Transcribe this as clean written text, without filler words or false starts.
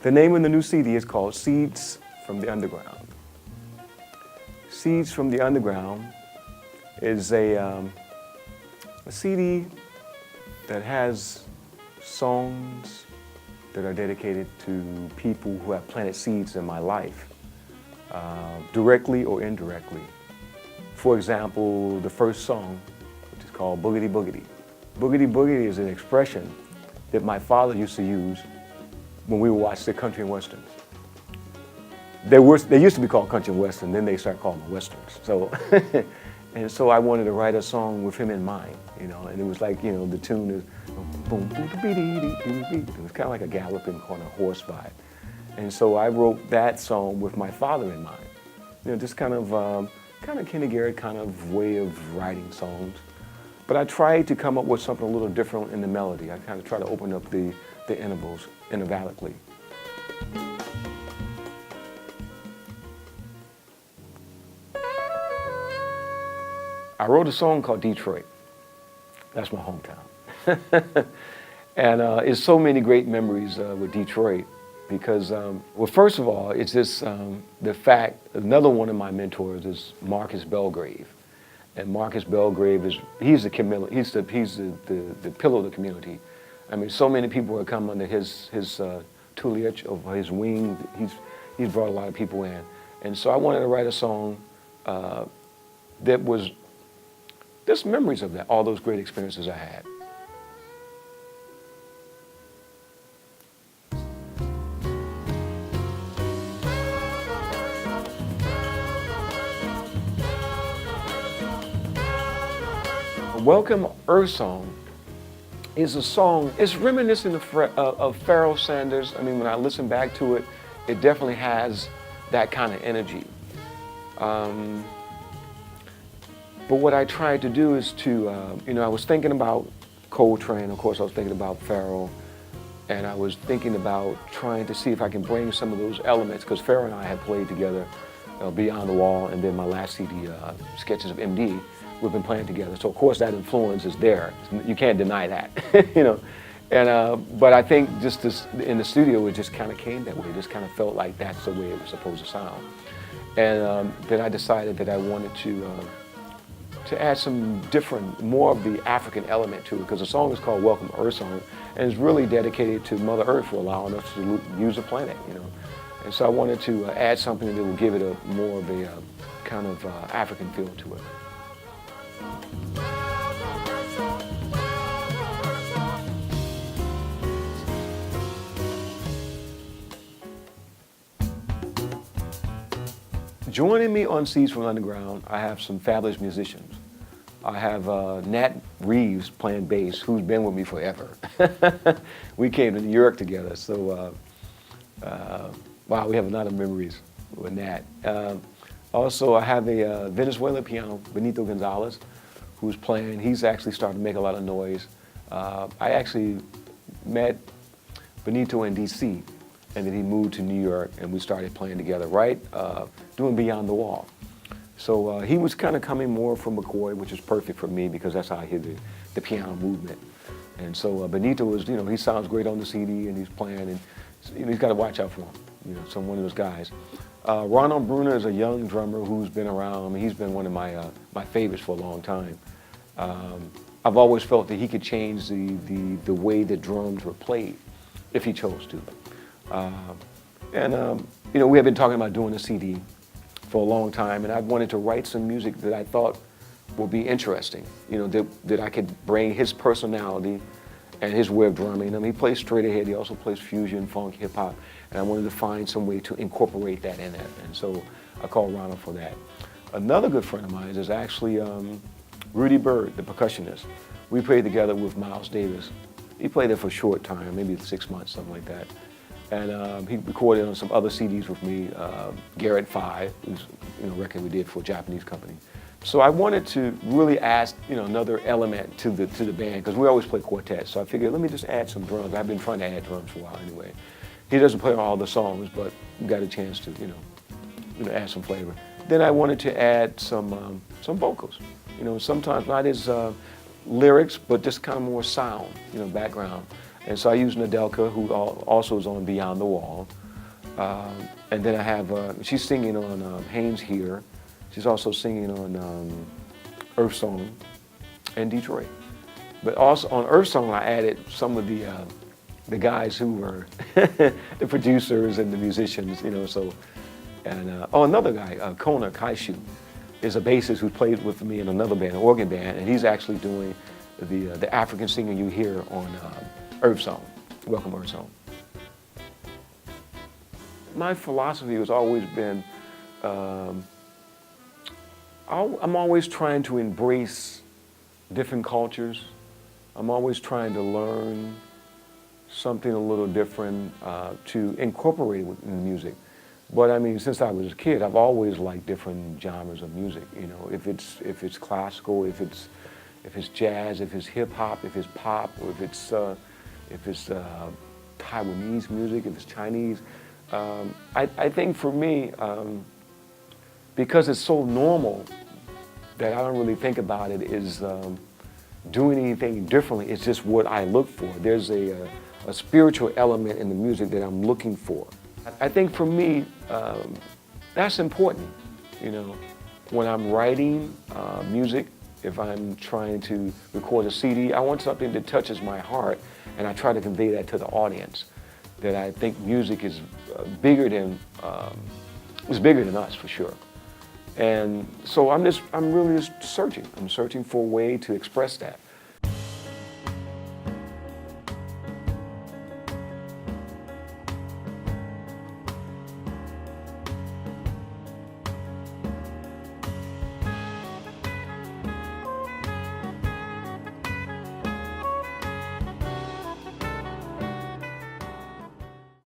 The name of the new CD is called Seeds from the Underground. Seeds from the Underground is a CD that has songs that are dedicated to people who have planted seeds in my life, directly or indirectly. For example, the first song, which is called Boogity Boogity. Boogity Boogity is an expression that my father used to use when we would watch the country and westerns. They used to be called country and western, then they started calling them westerns. So, and so I wanted to write a song with him in mind, you know, and it was like, you know, the tune is boom, boom, it was kind of like a galloping kind of horse vibe. And so I wrote that song with my father in mind. You know, just kind of Kenny Garrett kind of way of writing songs. But I tried to come up with something a little different in the melody. I kind of try to open up the intervals intervallically. I wrote a song called Detroit. That's my hometown. And it's so many great memories with Detroit because, well, first of all, it's just the fact, another one of my mentors is Marcus Belgrave. And Marcus Belgrave he's the pillar of the community. I mean, so many people have come under his tutelage of his wing. He's brought a lot of people in. And so I wanted to write a song that was just memories of that, all those great experiences I had. Welcome Earth Song is a song, it's reminiscent of Pharoah Sanders. I mean, when I listen back to it, it definitely has that kind of energy. But what I tried to do is to, you know, I was thinking about Coltrane, of course I was thinking about Pharoah, and I was thinking about trying to see if I can bring some of those elements, because Pharoah and I had played together, Beyond the Wall, and then my last CD, Sketches of MD, we've been playing together. So of course that influence is there. You can't deny that, you know. And, but I think just this, in the studio, it just kind of came that way. It just kind of felt like that's the way it was supposed to sound. And then I decided that I wanted to add some different, more of the African element to it, because the song is called Welcome Earth Song, and it's really dedicated to Mother Earth for allowing us to use the planet, you know. And so I wanted to add something that would give it a more of a kind of African feel to it. Joining me on Seeds from Underground, I have some fabulous musicians. I have Nat Reeves playing bass, who's been with me forever. We came to New York together, so wow, we have a lot of memories with Nat. Also, I have a Venezuelan piano, Benito Gonzalez, who's playing. He's actually starting to make a lot of noise. I actually met Benito in DC, and then he moved to New York, and we started playing together, right? Doing Beyond the Wall. So he was kind of coming more from McCoy, which is perfect for me because that's how I hear the piano movement. And so Benito is, you know, he sounds great on the CD, and he's playing, and you know, he's got to watch out for him, you know, so one of those guys. Ronald Bruner is a young drummer who's been around. I mean, he's been one of my favorites for a long time. I've always felt that he could change the way the drums were played if he chose to. You know, we have been talking about doing a CD for a long time, and I wanted to write some music that I thought would be interesting, you know, that I could bring his personality and his way of drumming. I mean, he plays straight ahead, he also plays fusion, funk, hip hop, and I wanted to find some way to incorporate that in it, and so I called Ronald for that. Another good friend of mine is actually Rudy Bird, the percussionist. We played together with Miles Davis. He played there for a short time, maybe 6 months, something like that. And he recorded on some other CDs with me, Garrett 5, who's, you know, a record we did for a Japanese company. So I wanted to really add, you know, another element to the band, because we always play quartets. So I figured, let me just add some drums. I've been trying to add drums for a while anyway. He doesn't play on all the songs, but we got a chance to, you know, add some flavor. Then I wanted to add some vocals. You know, sometimes not as lyrics, but just kind of more sound, you know, background. And so I use Nadelka, who also is on Beyond the Wall. And then I have, she's singing on Haynes Here. She's also singing on Earth Song in Detroit. But also on Earth Song, I added some of the guys who were the producers and the musicians, you know, so. And another guy, Kona Kaishu, is a bassist who played with me in another band, an organ band, and he's actually doing the African singer you hear on Earth Song, Welcome Earth Song. My philosophy has always been, I'm always trying to embrace different cultures. I'm always trying to learn something a little different to incorporate it in music. But I mean, since I was a kid, I've always liked different genres of music. You know, if it's classical, if it's jazz, if it's hip hop, if it's pop, or if it's Taiwanese music, if it's Chinese. I think for me, because it's so normal that I don't really think about it as doing anything differently. It's just what I look for. There's a spiritual element in the music that I'm looking for. I think for me, that's important, you know. When I'm writing music, if I'm trying to record a CD, I want something that touches my heart, and I try to convey that to the audience. That I think music is bigger than us for sure. And so I'm really just searching. I'm searching for a way to express that.